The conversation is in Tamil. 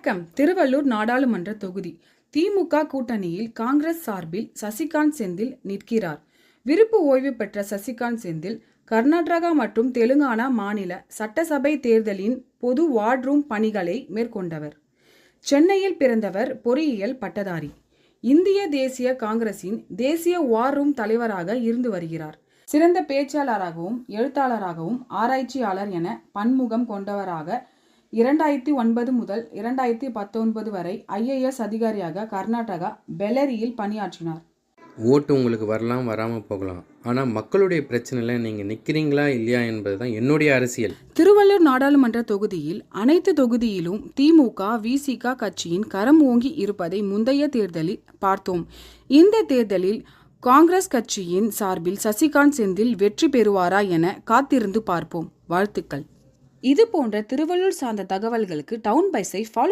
வணக்கம். திருவள்ளூர் நாடாளுமன்ற தொகுதி திமுக கூட்டணியில் காங்கிரஸ் சார்பில் சசிகாந்த் செந்தில் நிற்கிறார். விருப்பு ஓய்வு பெற்ற சசிகாந்த் செந்தில் கர்நாடகா மற்றும் தெலுங்கானா மாநில சட்டசபை தேர்தலின் பொது வார்டு ரூம் பணிகளை மேற்கொண்டவர். சென்னையில் பிறந்தவர். பொறியியல் பட்டதாரி. இந்திய தேசிய காங்கிரசின் தேசிய வார் ரூம் தலைவராக இருந்து வருகிறார். சிறந்த பேச்சாளராகவும் எழுத்தாளராகவும் ஆராய்ச்சியாளர் என பன்முகம் கொண்டவராக 2009 முதல் 2019 வரை IAS அதிகாரியாக கர்நாடகா பெல்லரியில் பணியாற்றினார். ஓட்டு உங்களுக்கு வரலாம், வராமல் போகலாம். ஆனால் மக்களுடைய பிரச்சனையில் நீங்கள் நிற்கிறீங்களா இல்லையா என்பது தான் என்னுடைய அரசியல். திருவள்ளூர் நாடாளுமன்ற தொகுதியில் அனைத்து தொகுதியிலும் திமுக VCK கட்சியின் கரம் ஓங்கி இருப்பதை முந்தைய தேர்தலில் பார்த்தோம். இந்த தேர்தலில் காங்கிரஸ் கட்சியின் சார்பில் சசிகாந்த் செந்தில் வெற்றி பெறுவாரா என காத்திருந்து பார்ப்போம். வாழ்த்துக்கள். இது போன்ற திருவள்ளூர் சார்ந்த தகவல்களுக்கு டவுன் பைஸை ஃபாலோ